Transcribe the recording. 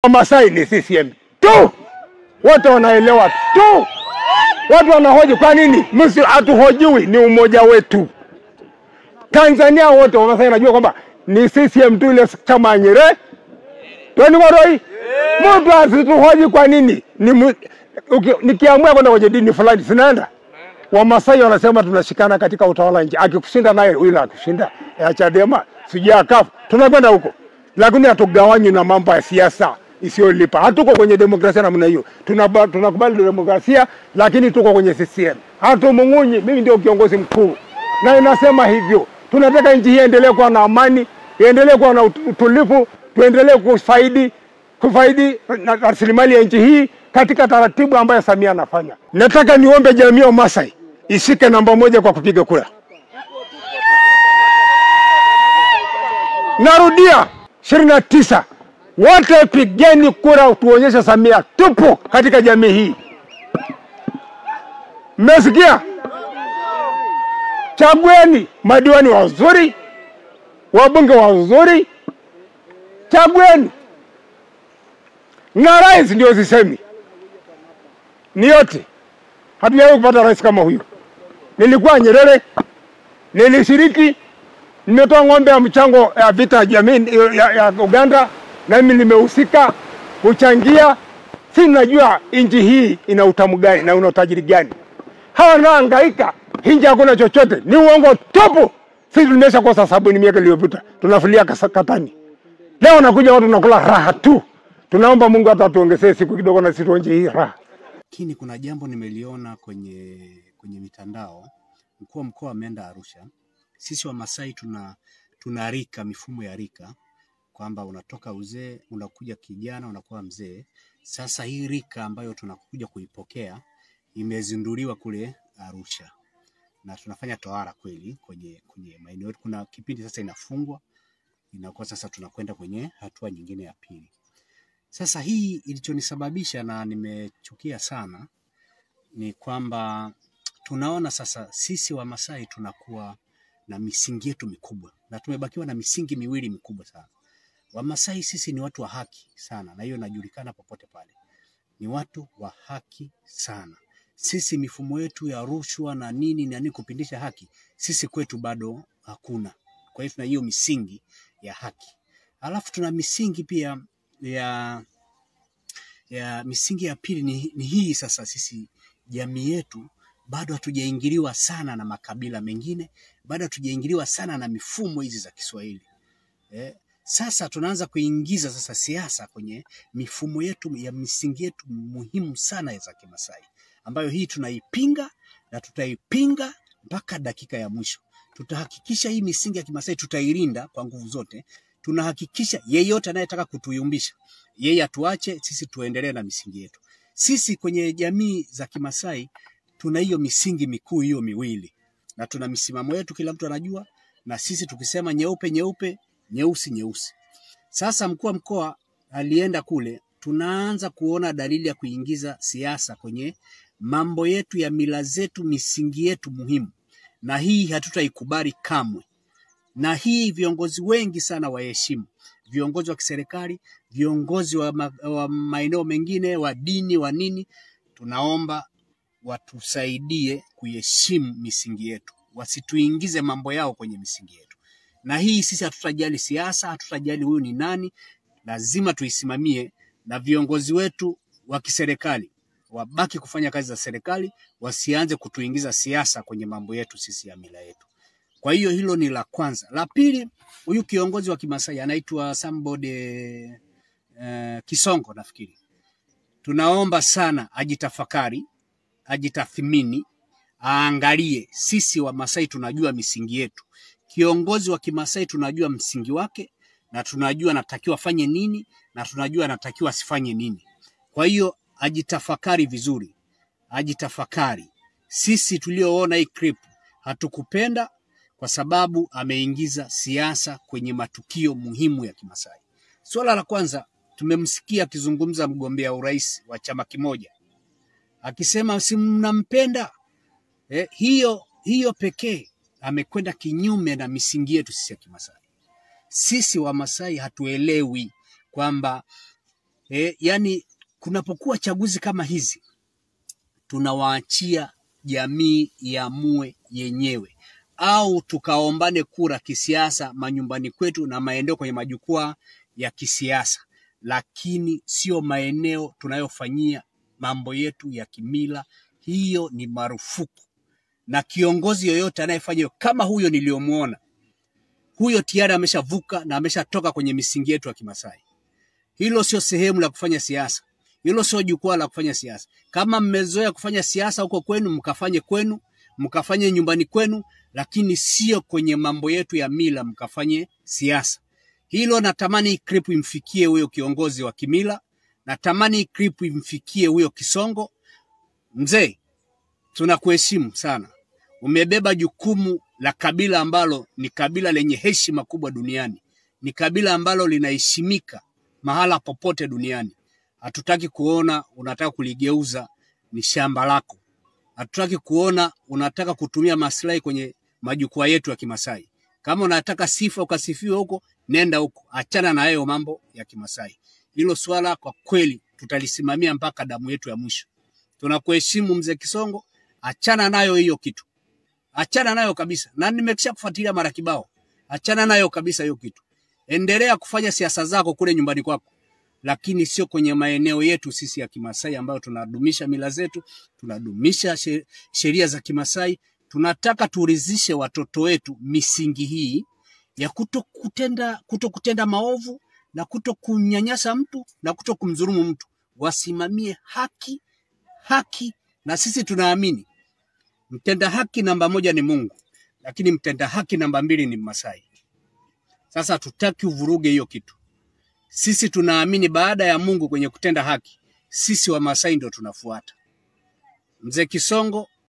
Wamasai ni CCM tu. Wote wanaelewa tu. Watu wanahoji kwa nini? Msi hatuhojiwi, ni umoja wetu. Tanzania wote Wamasai wanajua kwamba ni CCM tu, ile chama ya Nyerere. Twani waroi. Mtu asituhoji kwa nini? Nikiamua kwenda kwenye dini fulani sinaenda. Wamasai wanasema tunashikana katika utawala nchi. Akikushinda naye yule akushinda ya Chadema, sijia kafu. Tunakwenda huko. Lakini hatugawanyi na mambo ya siasa isiyolipa. Hatuko kwenye demokrasia namna hiyo. Tunakubali demokrasia, lakini tuko kwenye CCM. Hatumumunyi, mimi ndio kiongozi mkuu. Na inasema hivyo. Tunataka nchi hii iendelee kuwa na amani, iendelee kuwa na utulivu, tuendelee kufaidi rasilimali ya nchi hii katika taratibu ambayo Samia anafanya. Nataka niombe jamii ya Wamasai ishike namba 1 kwa kupiga kura. Narudia 29. Wote pigeni kura tuonyeshe Samia tupo katika jamii hii. Mmesikia? Chagueni madiwani wazuri, wabunge wazuri. Chagueni. Na rais ndio sisemi. Ni yote. Hatujawahi kupata rais kama huyu. Nilikuwa Nyerere, nilishiriki, nimetoa ng'ombe ya mchango ya vita jamii ya Uganda, na mimi nimehusika kuchangia. Si najua nchi hii ina utamu gani na una utajiri gani. Hawa wanahangaika, nchi hakuna chochote, ni uongo tupu. Sisi tumesha kosa sabuni miaka iliyopita, tunafulia katani. Leo nakuja watu nakula raha tu. Tunaomba Mungu atatuongezee siku kidogo na sisi tuonje hii raha. Lakini kuna jambo nimeliona kwenye mitandao. Mkuu wa mkoa ameenda Arusha. Sisi Wamasai tuna rika, mifumo ya rika, kwamba unatoka uzee unakuja kijana unakuwa mzee. Sasa hii rika ambayo tunakuja kuipokea imezinduliwa kule Arusha. Na tunafanya tohara kweli kwenye maeneo yetu. Kuna kipindi sasa inafungwa, inakuwa sasa tunakwenda kwenye hatua nyingine ya pili. Sasa hii ilichonisababisha na nimechukia sana ni kwamba tunaona sasa sisi Wamasai tunakuwa na misingi yetu mikubwa na tumebakiwa na misingi miwili mikubwa sana. Wamasai sisi ni watu wa haki sana, na hiyo inajulikana popote pale. Ni watu wa haki sana. Sisi mifumo yetu ya rushwa na nini kupindisha haki, sisi kwetu bado hakuna. Kwa hiyo tuna hiyo misingi ya haki. Alafu tuna misingi pia misingi ya pili ni hii sasa, sisi jamii yetu bado hatujaingiliwa sana na makabila mengine, bado hatujaingiliwa sana na mifumo hizi za Kiswahili. Sasa tunaanza kuingiza sasa siasa kwenye mifumo yetu ya misingi yetu muhimu sana za Kimasai, ambayo hii tunaipinga na tutaipinga mpaka dakika ya mwisho. Tutahakikisha hii misingi ya Kimasai tutailinda kwa nguvu zote. Tunahakikisha yeyote anayetaka kutuyumbisha, yeye atuache, sisi tuendelee na misingi yetu. Sisi kwenye jamii za Kimasai tuna hiyo misingi mikuu hiyo miwili, na tuna misimamo yetu kila mtu anajua, na sisi tukisema nyeupe nyeupe, nyeusi nyeusi. Sasa mkuu wa mkoa alienda kule, tunaanza kuona dalili ya kuingiza siasa kwenye mambo yetu ya mila zetu, misingi yetu muhimu, na hii hatutaikubali kamwe. Na hii viongozi wengi sana waheshimu, viongozi wa kiserikali, viongozi wa maeneo mengine, wa dini, wa nini, tunaomba watusaidie kuheshimu misingi yetu, wasituingize mambo yao kwenye misingi yetu. Na hii sisi hatutajali siasa, hatutajali huyu ni nani, lazima tuisimamie. Na viongozi wetu wa kiserikali wabaki kufanya kazi za serikali, wasianze kutuingiza siasa kwenye mambo yetu sisi ya mila yetu. Kwa hiyo hilo ni la kwanza. La pili, huyu kiongozi wa Kimasai anaitwa somebody Kisongo nafikiri. Tunaomba sana ajitafakari, ajitathmini, aangalie sisi Wamasai tunajua misingi yetu. Kiongozi wa Kimasai tunajua msingi wake, na tunajua anatakiwa afanye nini, na tunajua anatakiwa asifanye nini. Kwa hiyo ajitafakari vizuri. Ajitafakari. Sisi tulioona hii clip hatukupenda kwa sababu ameingiza siasa kwenye matukio muhimu ya Kimasai. Swala la kwanza, tumemsikia akizungumza mgombea urais wa chama kimoja akisema si mnampenda. Hiyo pekee amekwenda kinyume na misingi yetu sisi ya Kimasai. Sisi Wamasai hatuelewi kwamba Yani kunapokuwa chaguzi kama hizi, tunawaachia jamii iamue yenyewe, au tukaombane kura kisiasa manyumbani kwetu na maeneo kwenye majukwaa ya kisiasa, lakini sio maeneo tunayofanyia mambo yetu ya kimila. Hiyo ni marufuku, na kiongozi yoyote anayefanya kama huyo niliomuona, huyo tayari ameshavuka na ameshatoka kwenye misingi yetu ya Kimasai. Hilo sio sehemu la kufanya siasa. Hilo sio jukwaa la kufanya siasa. Kama mmezoea kufanya siasa huko kwenu, mkafanye kwenu, mkafanye nyumbani kwenu, lakini sio kwenye mambo yetu ya mila mkafanye siasa. Hilo natamani clip imfikie huyo kiongozi wa kimila, natamani clip imfikie huyo Kisongo. Mzee, tunakuheshimu sana. Umebeba jukumu la kabila ambalo ni kabila lenye heshima kubwa duniani. Ni kabila ambalo linaheshimika mahala popote duniani. Hatutaki kuona unataka kuligeuza ni shamba lako. Hatutaki kuona unataka kutumia maslahi kwenye majukwaa yetu ya Kimasai. Kama unataka sifa ukasifiwe huko, nenda huko. Achana na hayo mambo ya Kimasai. Hilo swala kwa kweli tutalisimamia mpaka damu yetu ya mwisho. Tunakuheshimu mzee Kisongo, achana nayo hiyo kitu. Achana nayo kabisa. Na nimekisha kufuatilia mara kibao. Achana nayo kabisa hiyo kitu. Endelea kufanya siasa zako kule nyumbani kwako, lakini sio kwenye maeneo yetu sisi ya Kimasai ambayo tunadumisha mila zetu, tunadumisha sheria za Kimasai. Tunataka turizishe watoto wetu misingi hii ya kutokutenda maovu na kutokunyanyasa mtu na kutokumdhulumu mtu. Wasimamie haki, na sisi tunaamini mtenda haki namba 1 ni Mungu, lakini mtenda haki namba 2 ni Masai. Sasa tutaki uvuruge hiyo kitu. Sisi tunaamini baada ya Mungu kwenye kutenda haki, sisi wa Masai ndio tunafuata. Mzee Kisongo,